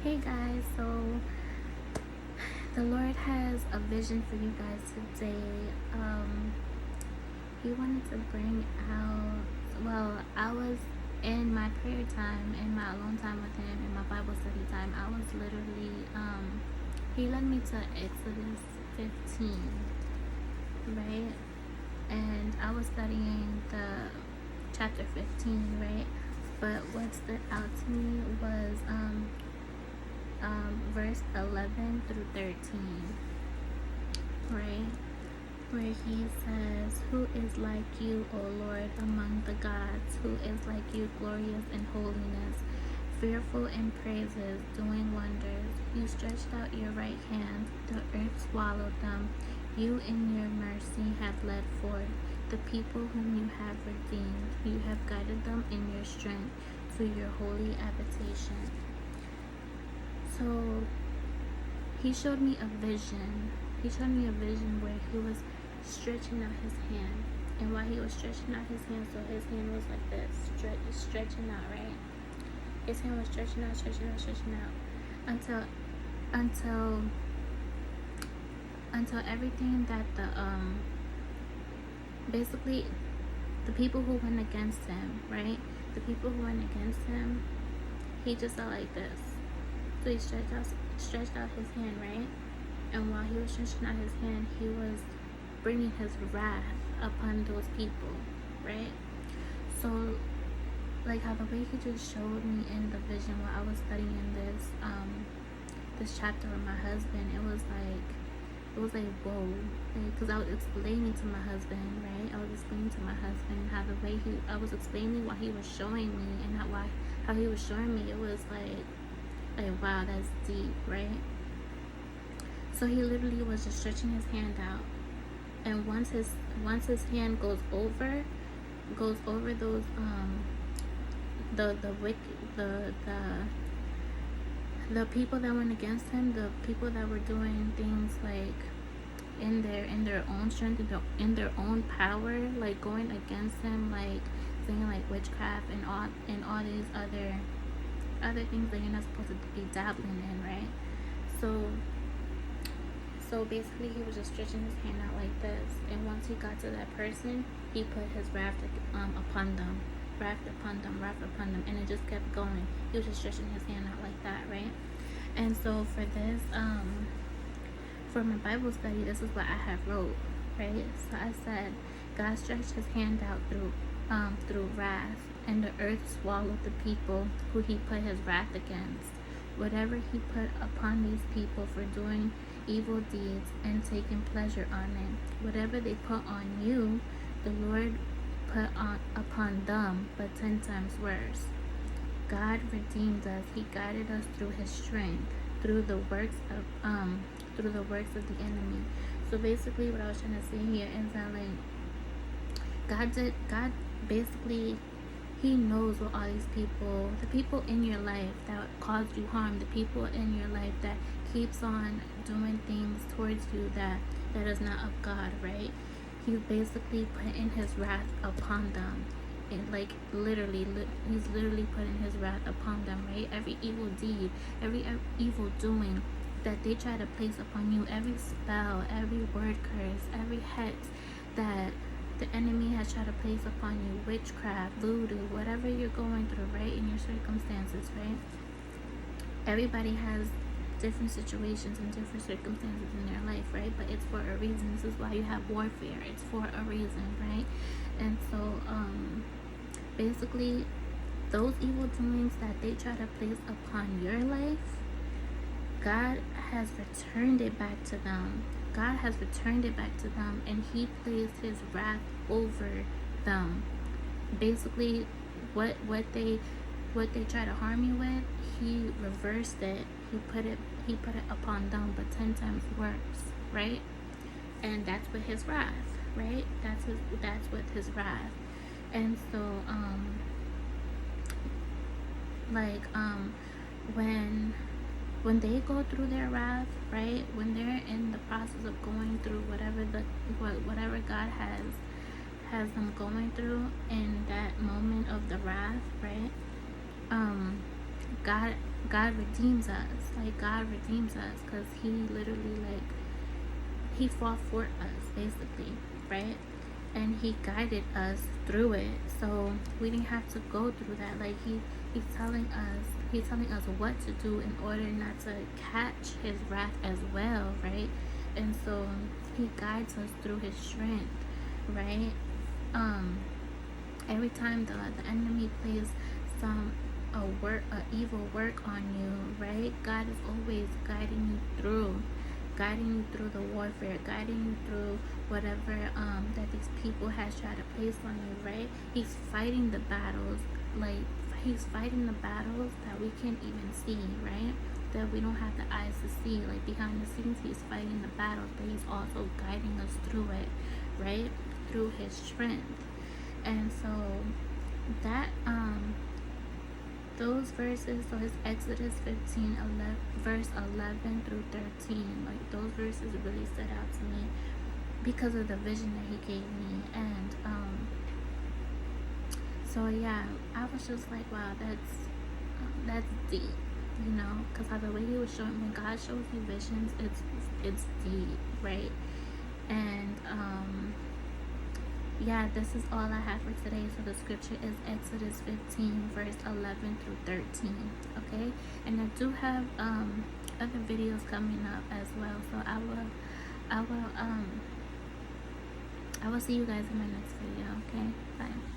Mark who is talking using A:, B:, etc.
A: Hey guys, so the Lord has a vision for you guys today. He wanted to bring out, I was in my prayer time, in my alone time with Him, in my Bible study time. I was literally, He led me to Exodus 15, right? And I was studying the chapter 15, right? But what stood out to me was, verse 11 through 13, right, where he says, "Who is like you, O Lord, among the gods? Who is like you, glorious in holiness, fearful in praises, doing wonders? You stretched out your right hand, the earth swallowed them. You in your mercy have led forth the people whom you have redeemed. You have guided them in your strength to your holy habitation." So he showed me a vision. He showed me a vision where he was stretching out his hand. And while he was stretching out his hand, so his hand was like this, stretching out, right? His hand was stretching out until everything that basically the people who went against him, right? The people who went against him, he just saw like this. So he stretched out his hand, right? And while he was stretching out his hand, he was bringing his wrath upon those people, right? So, like how the way he just showed me in the vision while I was studying this chapter with my husband, it was like whoa, because I was explaining to my husband, right? I was explaining to my husband how the way I was explaining what he was showing me, and how he was showing me, it was like wow, that's deep, right? So he literally was just stretching his hand out, and once his hand goes over those the wicked, the people that went against him, the people that were doing things like in their own strength, in their own power, like going against him, like saying like witchcraft and all these other things that you're not supposed to be dabbling in, right? So basically he was just stretching his hand out like this, and once he got to that person, he put his wrath upon them, and it just kept going. He was just stretching his hand out like that, right? And so for this, for my Bible study, this is what I have wrote, right? So I said, God stretched his hand out through wrath, and the earth swallowed the people who he put his wrath against. Whatever he put upon these people for doing evil deeds and taking pleasure on it, whatever they put on you, the Lord put upon them, but 10 times worse. God redeemed us. He guided us through his strength, through the works of the enemy. So basically what I was trying to say here is that, like, God basically, he knows what all these people, the people in your life that caused you harm, the people in your life that keeps on doing things towards you that is not of God, right? He's basically putting his wrath upon them. And like he's literally putting his wrath upon them, right? Every evil deed, every evil doing that they try to place upon you, every spell, every word curse, every hex that the enemy has tried to place upon you, witchcraft, voodoo, whatever you're going through, right, in your circumstances, right? Everybody has different situations and different circumstances in their life, right? But it's for a reason. This is why you have warfare. It's for a reason, right? And so basically those evil doings that they try to place upon your life, God has returned it back to them. God has returned it back to them, and he placed his wrath over them. Basically what they try to harm you with, he reversed it. He put it upon them, but 10 times worse, right? And that's with his wrath, right? That's with his wrath. And so when they go through their wrath, right, when they're in the process of going through whatever God has them going through in that moment of the wrath, right, God God redeems us. Like, God redeems us, because he literally, like, he fought for us, basically, right? And he guided us through it, so we didn't have to go through that. Like, he's telling us what to do in order not to catch his wrath as well, right? And so he guides us through his strength, right? Every time the enemy plays a evil work on you, right? God is always guiding you through the warfare, guiding you through whatever that these people has tried to place on you, right? He's fighting the battles, like, he's fighting the battles that we can't even see, right? That we don't have the eyes to see. Like, behind the scenes, he's fighting the battles, but he's also guiding us through it, right? Through his strength. And so that those verses, so it's Exodus 15, verse 11 through 13, like, those verses really stood out to me because of the vision that he gave me. And so yeah, I was just like, wow, that's deep, you know, because how the way he was showing, when God shows you visions, it's deep, right? And yeah, this is all I have for today. So the scripture is Exodus 15, verse 11 through 13. Okay, and I do have other videos coming up as well. So I will see you guys in my next video. Okay, bye.